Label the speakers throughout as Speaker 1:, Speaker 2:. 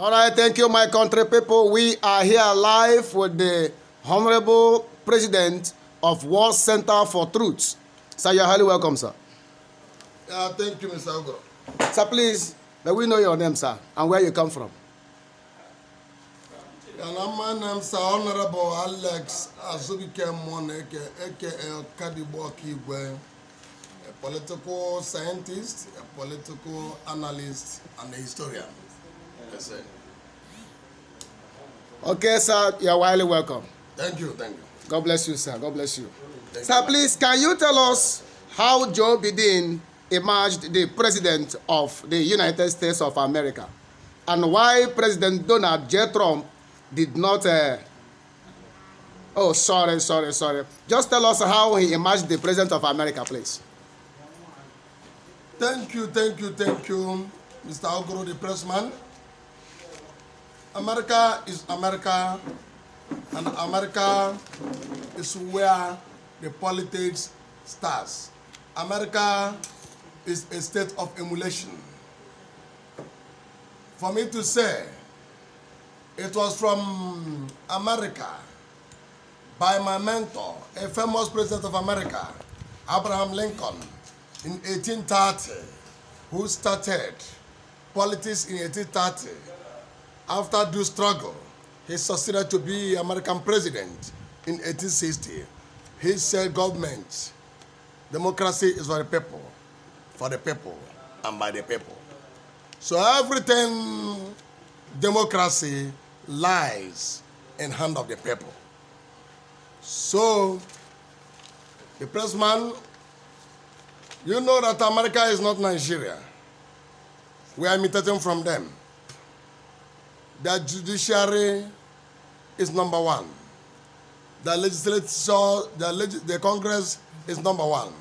Speaker 1: All right, thank you, my country people. We are here live with the Honorable President of World Center for Truth. Sir, you're highly welcome, sir.
Speaker 2: Thank you, Mr. Ogo.
Speaker 1: Sir, please, may we know your name, sir, and where you come from.
Speaker 2: My name is Honorable Alex Azubuike Muoneke, A.K.A. Okadigbo, a political scientist, a political analyst, and a historian. Yes, sir.
Speaker 1: Okay, sir, you're highly welcome.
Speaker 2: Thank you, thank you.
Speaker 1: God bless you, sir. God bless you.
Speaker 2: Thank
Speaker 1: sir,
Speaker 2: you.
Speaker 1: Please, can you tell us how Joe Biden emerged the president of the United States of America, and why President Donald J. Trump did not... Oh, sorry. Just tell us how he emerged the president of America, please.
Speaker 2: Thank you, Mr. Ogoro, the pressman. America is America, and America is where the politics starts. America is a state of emulation. For me to say, it was from America, by my mentor, a famous president of America, Abraham Lincoln, in 1830, who started politics in 1830. After due struggle, he succeeded to be American president in 1860. He said government, democracy is for the people, and by the people. So everything democracy lies in hand of the people. So, the pressman, you know that America is not Nigeria. We are imitating from them. The judiciary is number one. The legislature, the Congress is number one.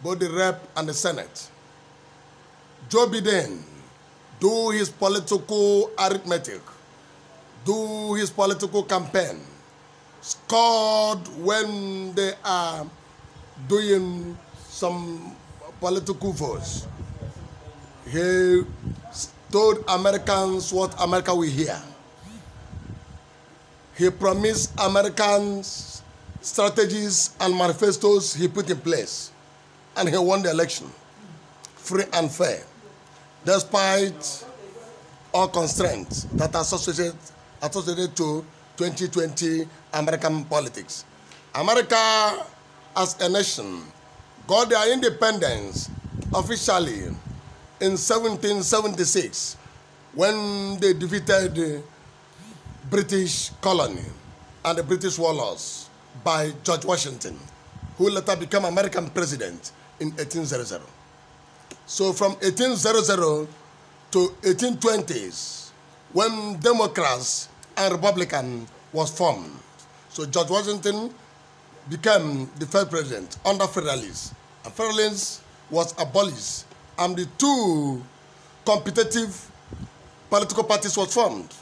Speaker 2: Both the Rep and the Senate. Joe Biden, do his political arithmetic, do his political campaign, scored when they are doing some political votes. He told Americans what America will hear. He promised Americans strategies and manifestos he put in place. And he won the election, free and fair, despite all constraints that are associated to 2020 American politics. America, as a nation, got their independence officially in 1776 when they defeated the British colony and the British warlords by George Washington, who later became American president in 1800. So from 1800 to 1820s, when Democrats and Republicans was formed. So George Washington became the first president under Federalists, and Federalists was abolished, and the two competitive political parties was formed,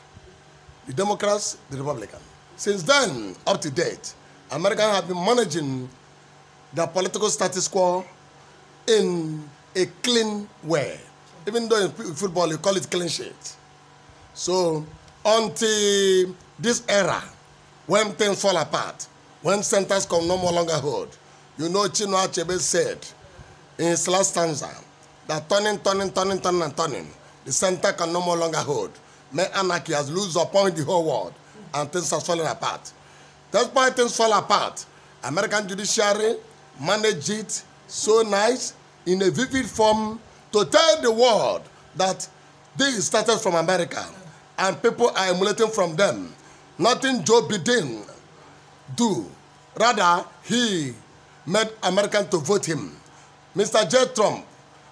Speaker 2: the Democrats, the Republicans. Since then, up to date, Americans have been managing their political status quo in a clean way. Even though in football you call it clean sheet. So until this era, when things fall apart, when centers can no more longer hold, you know Chinua Achebe said in his last stanza that turning, the center can no more longer hold. May anarchy has loosed upon the whole world and things are falling apart. That's why things fall apart. American judiciary managed it so nice in a vivid form to tell the world that this started from America and people are emulating from them. Nothing Joe Biden do. Rather, he made Americans to vote him. Mr. J. Trump,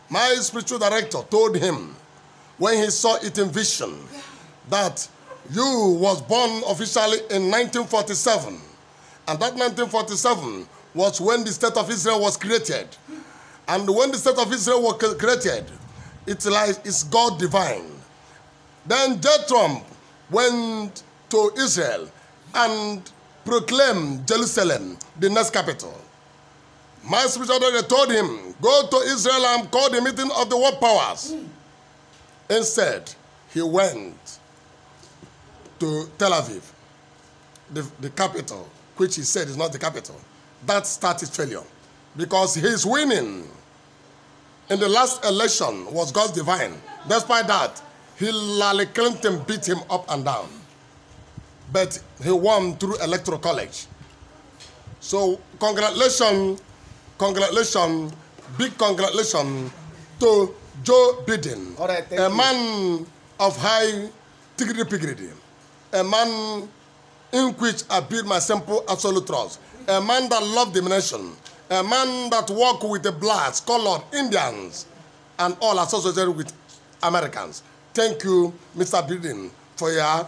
Speaker 2: my spiritual director, told him when he saw it in vision that you was born officially in 1947. And that 1947 was when the State of Israel was created. And when the State of Israel was created, it's God divine. Then J. Trump went to Israel and proclaimed Jerusalem the next capital. My spiritual director told him, go to Israel and call the meeting of the world powers. Instead, he went to Tel Aviv, the capital, which he said is not the capital. That started failure because his winning in the last election was God's divine. Despite that, Hillary Clinton beat him up and down. But he won through electoral college. So congratulations, big congratulations to Joe Biden,
Speaker 1: right,
Speaker 2: a man of high integrity, a man in which I build my simple absolute trust, a man that loved the nation, a man that worked with the blacks, colored, Indians, and all associated with Americans. Thank you, Mr. Biden, for your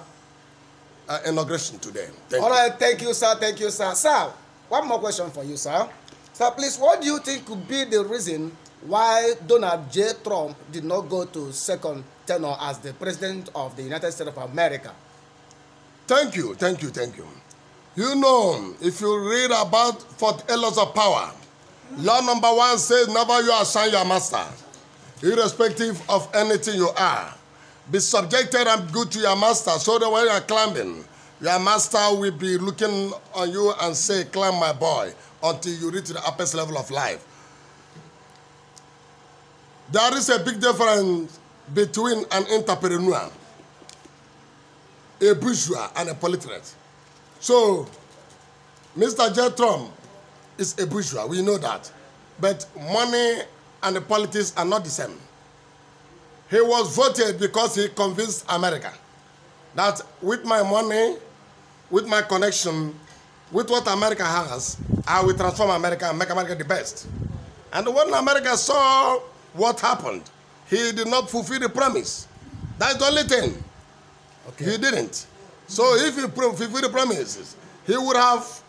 Speaker 2: inauguration today.
Speaker 1: All right, thank you, sir. Thank you, sir. Sir, one more question for you, sir. Sir, please, what do you think could be the reason why Donald J. Trump did not go to second tenure as the president of the United States of America?
Speaker 2: Thank you. You know, if you read about 48 laws of power, law number 1 says, never you assign your master, irrespective of anything you are. Be subjected and good to your master, so that when you are climbing, your master will be looking on you and say, climb my boy, until you reach the upper level of life. There is a big difference between an entrepreneur, a bourgeois, and a politicrat. So, Mr. J. Trump is a bourgeois, we know that. But money and the politics are not the same. He was voted because he convinced America that with my money, with my connection, with what America has, I will transform America and make America the best. And when America saw what happened, he did not fulfill the promise. That's the only thing. Okay. He didn't. So if he fulfilled the promises, he would have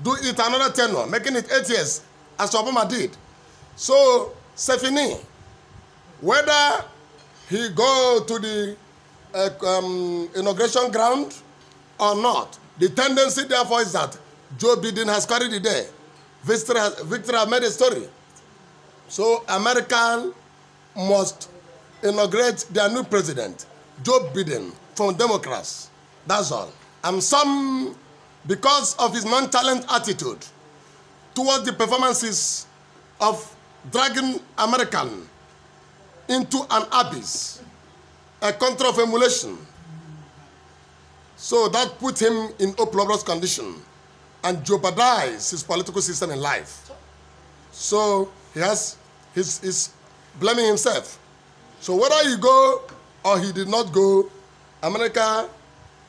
Speaker 2: do it another tenure, making it 8 years, as Obama did. So, Sefini, whether he go to the inauguration ground or not, the tendency therefore is that Joe Biden has carried the day. Victor has made a story. So Americans must inaugurate their new president, Joe Biden, from Democrats. That's all. And some, because of his nonchalant attitude towards the performances of dragging American into an abyss, a country of emulation. So that put him in opulous condition and jeopardized his political system in life. So he's blaming himself. So whether he go or he did not go, America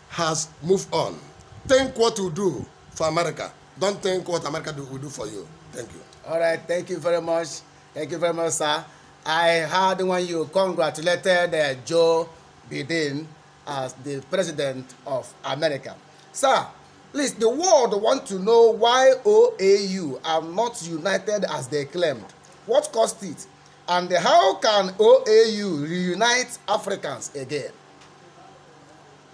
Speaker 2: has moved on. Think what you do for America. Don't think what America will do for you. Thank you.
Speaker 1: All right, thank you very much. Thank you very much, sir. I heard when you congratulated Joe Biden as the president of America. Sir, please, the world want to know why OAU are not united as they claimed. What caused it? And how can OAU reunite Africans again?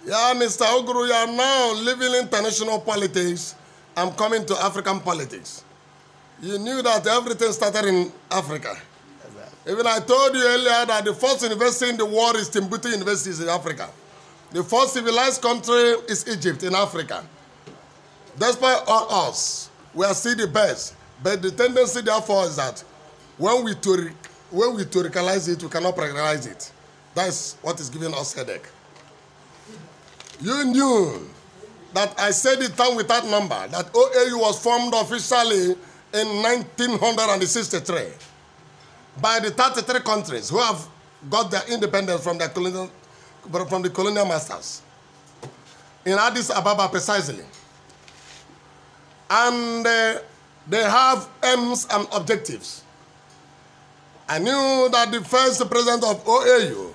Speaker 2: Yeah, Mr. Oguru, you are now living international politics. I'm coming to African politics. You knew that everything started in Africa. Even I told you earlier that the first university in the world is Timbuktu University in Africa. The first civilized country is Egypt in Africa. Despite all us, we are still the best. But the tendency, therefore, is that when we theoricalize it, we cannot practicalize it. That's what is giving us headache. You knew that I said it down with that number, that OAU was formed officially in 1963 by the 33 countries who have got their independence from the colonial masters in Addis Ababa precisely. And they have aims and objectives. I knew that the first president of OAU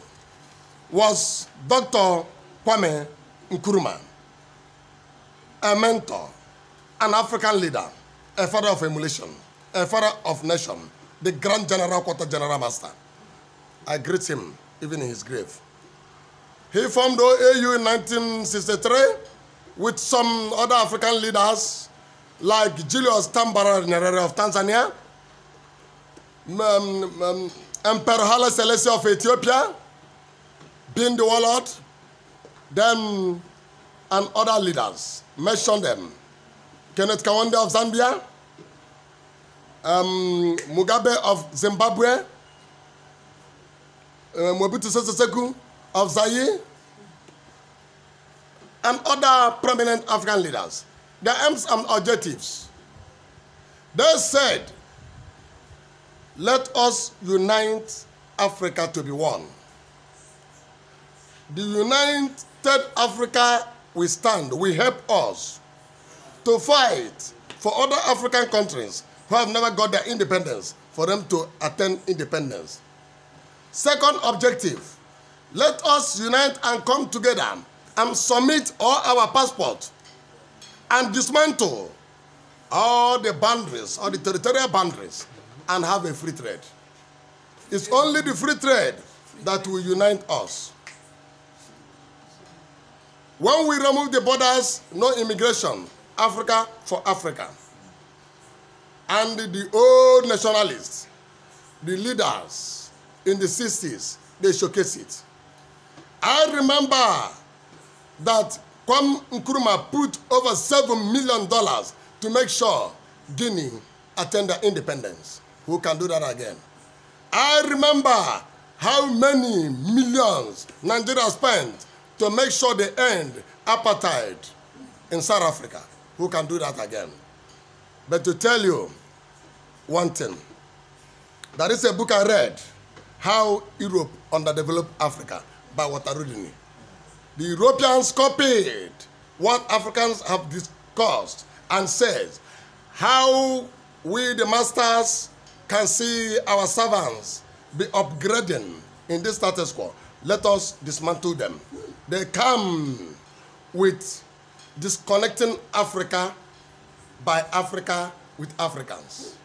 Speaker 2: was Dr. Kwame Nkrumah, a mentor, an African leader, a father of emulation, a father of nation, the Grand General, Quarter General Master. I greet him even in his grave. He formed OAU in 1963 with some other African leaders like Julius Tambara Nyerere of Tanzania, Emperor Haile Selassie of Ethiopia, being the warlord, then and other leaders. Mention them. Kenneth Kaunda of Zambia, Mugabe of Zimbabwe, Mobutu Sese Seko of Zaire, and other prominent African leaders. Their aims and objectives. They said, let us unite Africa to be one. The united Africa we stand, will help us to fight for other African countries who have never got their independence, for them to attain independence. Second objective, let us unite and come together and submit all our passports and dismantle all the boundaries, all the territorial boundaries, and have a free trade. It's only the free trade that will unite us. When we remove the borders, no immigration, Africa for Africa. And the old nationalists, the leaders in the 60s, they showcase it. I remember that Kwame Nkrumah put over $7 million to make sure Guinea attained their independence. Who can do that again? I remember how many millions Nigeria spent to make sure they end apartheid in South Africa. Who can do that again? But to tell you one thing, there is a book I read, How Europe Underdeveloped Africa, by Watarudini. The Europeans copied what Africans have discussed and says how we, the masters, can see our servants be upgrading in this status quo. Let us dismantle them. They come with disconnecting Africa by Africa with Africans.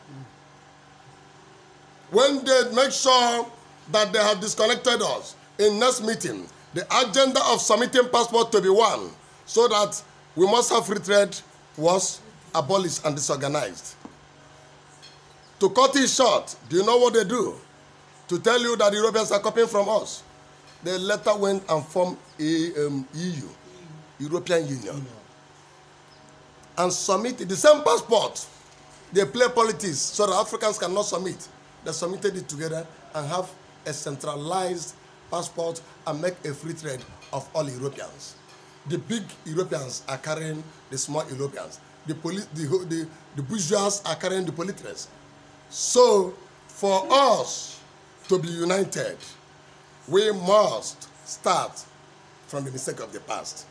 Speaker 2: When they make sure that they have disconnected us, in next meeting, the agenda of submitting passport to be one, so that we must have free trade, was abolished and disorganized. To cut it short, do you know what they do? To tell you that the Europeans are copying from us. They later went and formed EU, European Union, and submitted the same passport. They play politics so that Africans cannot submit. They submitted it together and have a centralized passport and make a free trade of all Europeans. The big Europeans are carrying the small Europeans. The bourgeois are carrying the politicals. So, for us to be united, we must start from the mistake of the past.